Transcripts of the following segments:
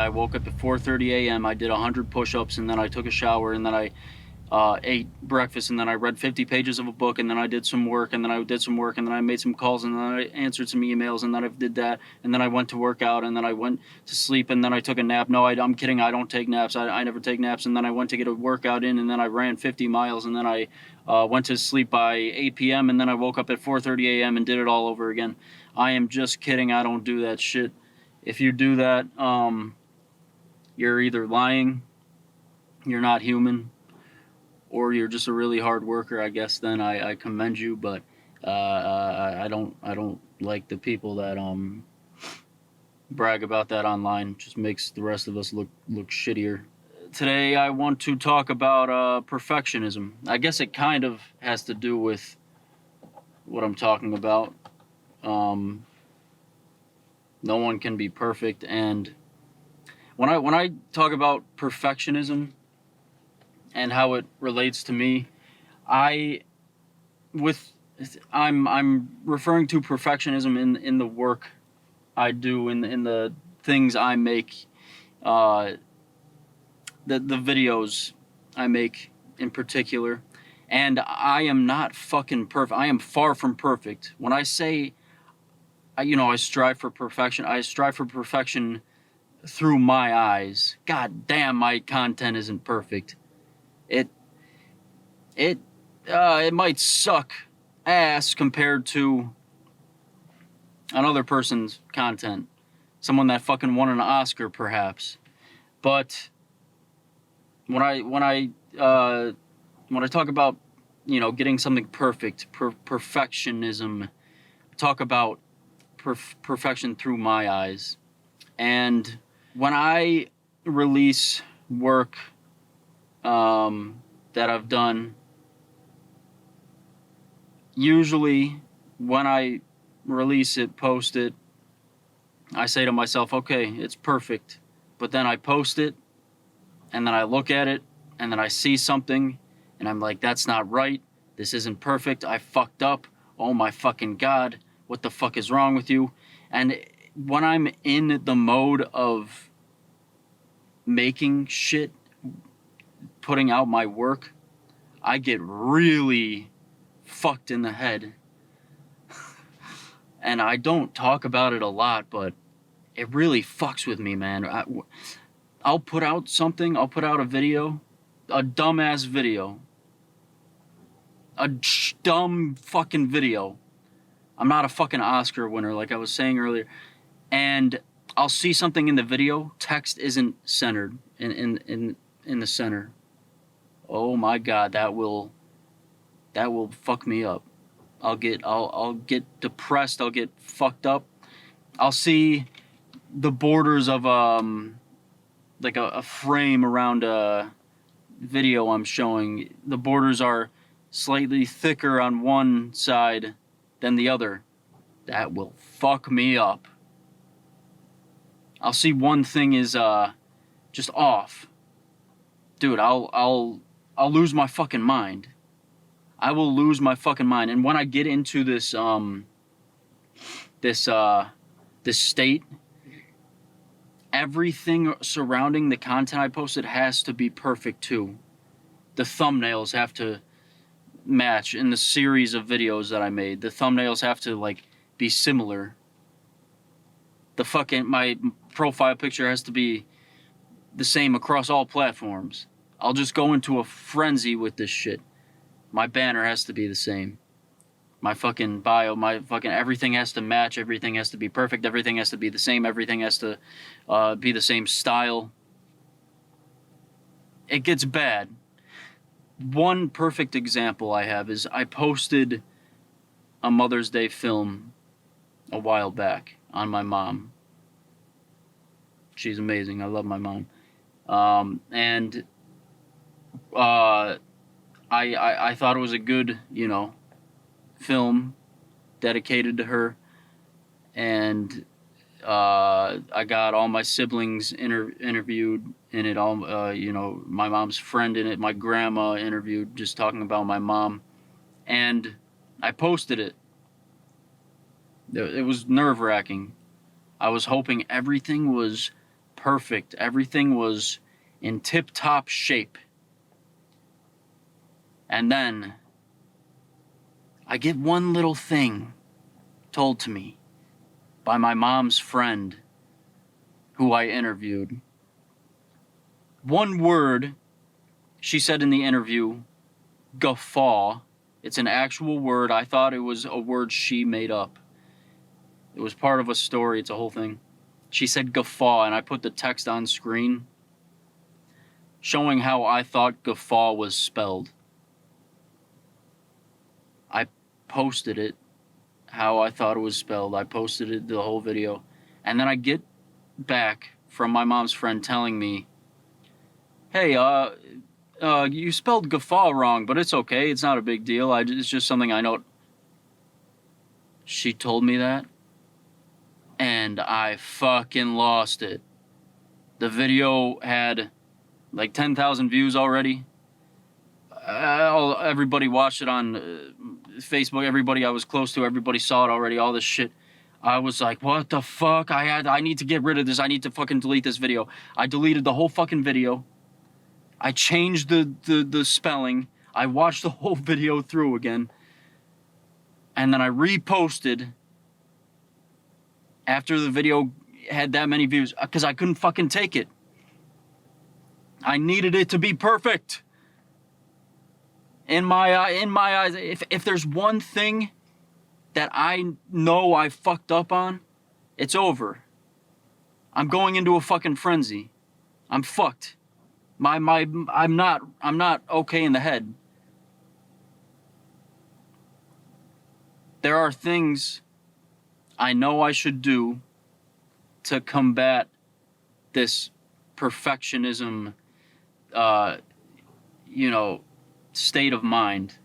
I woke up at 4:30 a.m. I did 100 push-ups, and then I took a shower, and then I ate breakfast, and then I read 50 pages of a book, and then I did some work, and then I did some work, and then I made some calls, and then I answered some emails, and then I did that, and then I went to work out, and then I went to sleep, and then I took a nap. No, I'm kidding. I don't take naps. I never take naps. And then I went to get a workout in, and then I ran 50 miles, and then I went to sleep by 8 p.m., and then I woke up at 4:30 a.m. and did it all over again. I am just kidding. I don't do that shit. If you do that, you're either lying, you're not human, or you're just a really hard worker. I guess then I commend you, but I don't like the people that brag about that online. It just makes the rest of us look shittier. Today I want to talk about perfectionism. I guess it kind of has to do with what I'm talking about. No one can be perfect, and when I talk about perfectionism and how it relates to me, I'm referring to perfectionism in the work I do, in the things I make, the videos I make in particular. And I am not fucking perfect. I am far from perfect. When I say I strive for perfection, I strive for perfection through my eyes. God damn, my content isn't perfect. It might suck ass compared to another person's content, someone that fucking won an Oscar, perhaps. But when I talk about getting something perfect, perfectionism, talk about perfection through my eyes. And when I release work that I've done, usually when I release it, post it, I say to myself, okay, it's perfect. But then I post it, and then I look at it, and then I see something, and I'm like, that's not right. This isn't perfect. I fucked up. Oh my fucking God. What the fuck is wrong with you? And when I'm in the mode of making shit, putting out my work, I get really fucked in the head. And I don't talk about it a lot, but it really fucks with me, man. I'll put out something, I'll put out a video, a dumbass video. A dumb fucking video. I'm not a fucking Oscar winner, like I was saying earlier. And I'll see something in the video, text isn't centered in the center. Oh my God, that will fuck me up. I'll get depressed, I'll get fucked up. I'll see the borders of like a frame around a video I'm showing. The borders are slightly thicker on one side than the other. That will fuck me up. I'll see one thing is just off. Dude, I'll lose my fucking mind. I will lose my fucking mind. And when I get into this this state, everything surrounding the content I posted has to be perfect too. The thumbnails have to match in the series of videos that I made. The thumbnails have to be similar. My profile picture has to be the same across all platforms. I'll just go into a frenzy with this shit. My banner has to be the same. My fucking bio, my fucking everything has to match. Everything has to be perfect. Everything has to be the same. Everything has to be the same style. It gets bad. One perfect example I have is I posted a Mother's Day film a while back on my mom. She's amazing. I love my mom. And I thought it was a good, film dedicated to her. And I got all my siblings interviewed in it, all my mom's friend in it, my grandma interviewed, just talking about my mom. And I posted it. It was nerve-wracking. I was hoping everything was perfect. Everything was in tip-top shape. And then I get one little thing told to me by my mom's friend who I interviewed. One word she said in the interview, guffaw. It's an actual word. I thought it was a word she made up. It was part of a story. It's a whole thing. She said guffaw, and I put the text on screen showing how I thought guffaw was spelled. I posted it how I thought it was spelled. I posted it, the whole video. And then I get back from my mom's friend telling me, hey, you spelled guffaw wrong, but it's okay. It's not a big deal. It's just something I know. She told me that, and I fucking lost it. The video had like 10,000 views already. Everybody watched it on Facebook. Everybody I was close to, everybody saw it already. All this shit. I was like, what the fuck? I need to get rid of this. I need to fucking delete this video. I deleted the whole fucking video. I changed the spelling. I watched the whole video through again. And then I reposted after the video had that many views because I couldn't fucking take it. I needed it to be perfect. In my eyes, if there's one thing that I know I fucked up on, it's over. I'm going into a fucking frenzy. I'm fucked. I'm not okay in the head. There are things I know I should do to combat this perfectionism, state of mind.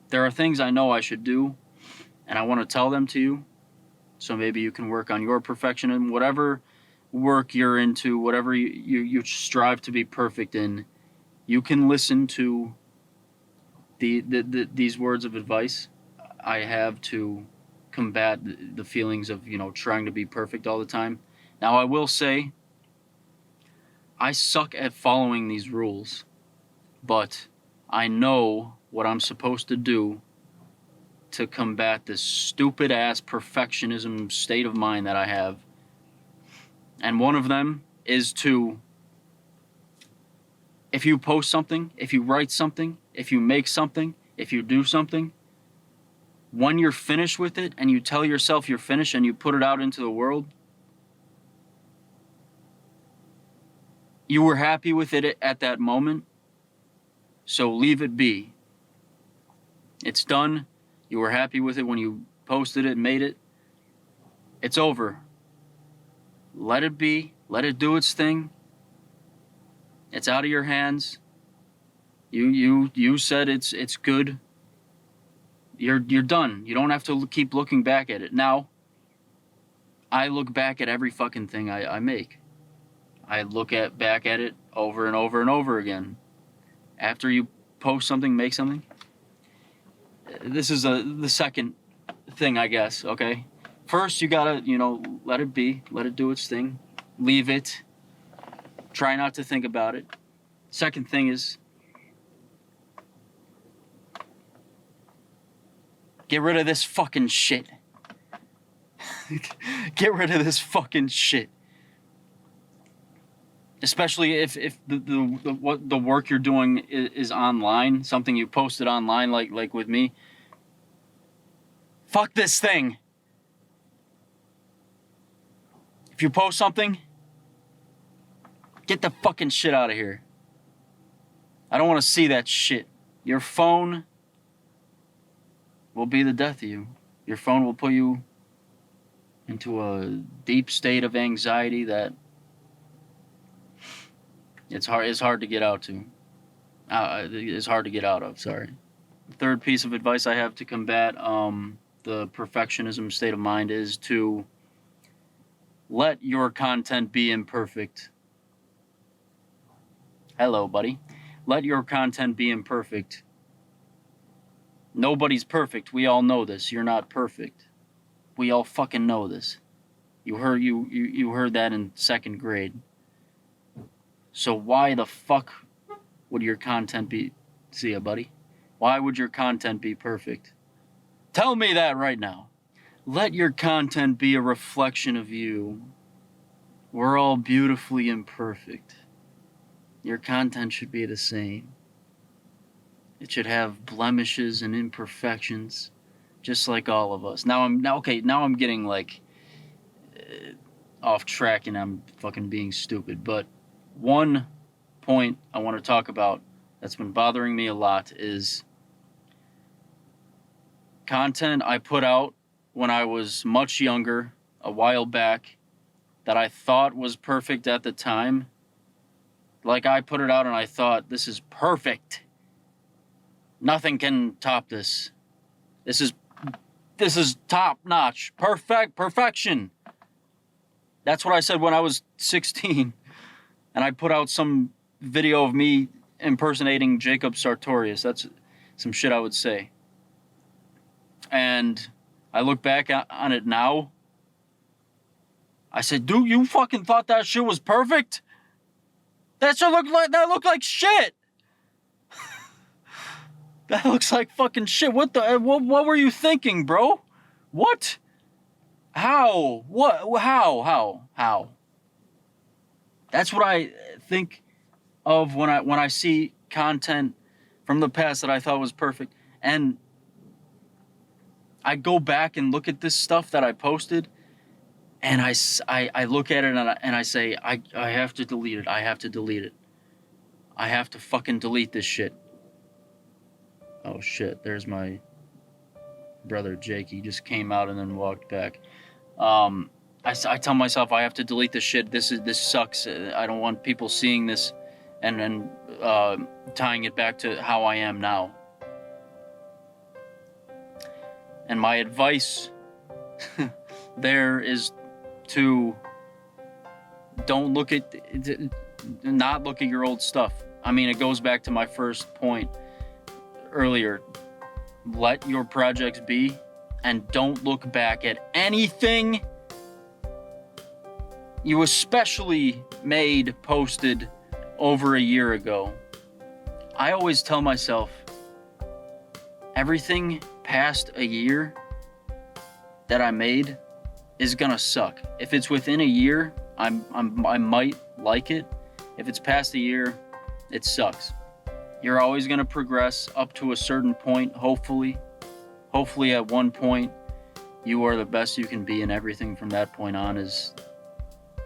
There are things I know I should do, and I want to tell them to you, so maybe you can work on your perfectionism, whatever work you're into, whatever you strive to be perfect in. You can listen to these words of advice I have to combat the feelings of, trying to be perfect all the time. Now, I will say, I suck at following these rules, but I know what I'm supposed to do to combat this stupid ass perfectionism state of mind that I have. And one of them is to, if you post something, if you write something, if you make something, if you do something, when you're finished with it and you tell yourself you're finished and you put it out into the world, you were happy with it at that moment, so leave it be. It's done. You were happy with it when you posted it, made it. It's over. Let it be. Let it do its thing. It's out of your hands. You said it's good. You're done. You don't have to keep looking back at it. Now, I look back at every fucking thing I make. I look back at it over and over and over again. After you post something, make something. This is the second thing, I guess, okay? First, you gotta, let it be. Let it do its thing. Leave it. Try not to think about it. Second thing is, get rid of this fucking shit. Get rid of this fucking shit. Especially if the work you're doing is online, something you posted online, like with me. Fuck this thing. If you post something, get the fucking shit out of here. I don't want to see that shit. Your phone will be the death of you. Your phone will put you into a deep state of anxiety that it's hard to get out to. It's hard to get out of, sorry. Third piece of advice I have to combat the perfectionism state of mind is to let your content be imperfect. Hello, buddy. Let your content be imperfect. Nobody's perfect. We all know this. You're not perfect. We all fucking know this. You heard that in second grade. So why the fuck would your content be... See ya, buddy. Why would your content be perfect? Tell me that right now. Let your content be a reflection of you. We're all beautifully imperfect. Your content should be the same. It should have blemishes and imperfections, just like all of us. Now I'm getting like off track and I'm fucking being stupid. But one point I want to talk about that's been bothering me a lot is content I put out when I was much younger, a while back, that I thought was perfect at the time. Like, I put it out and I thought, this is perfect. Nothing can top this. This is top notch. Perfection. That's what I said when I was 16. And I put out some video of me impersonating Jacob Sartorius. That's some shit I would say. And I look back on it now. I said, dude, you fucking thought that shit was perfect? That looked like shit. That looks like fucking shit. What were you thinking, bro? What? How? What? How? That's what I think of when I see content from the past that I thought was perfect. And I go back and look at this stuff that I posted, and I look at it and I say, I have to delete it. I have to delete it. I have to fucking delete this shit. Oh shit, there's my brother Jake. He just came out and then walked back. I tell myself I have to delete this shit. This sucks. I don't want people seeing this and tying it back to how I am now. And my advice there is to not look at your old stuff. I mean, it goes back to my first point earlier. Let your projects be, and don't look back at anything you especially posted over a year ago. I always tell myself, everything past a year that I made is gonna suck. If it's within a year, I might like it. If it's past a year, it sucks. You're always gonna progress up to a certain point, hopefully. Hopefully at one point, you are the best you can be, and everything from that point on is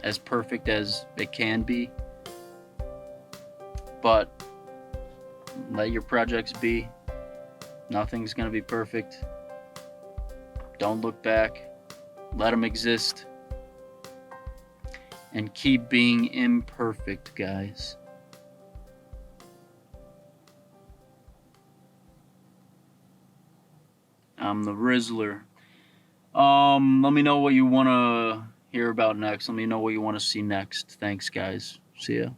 as perfect as it can be. But let your projects be. Nothing's gonna be perfect. Don't look back. Let them exist. And keep being imperfect, guys. I'm the Rizzler. Let me know what you want to hear about next. Let me know what you want to see next. Thanks, guys. See ya.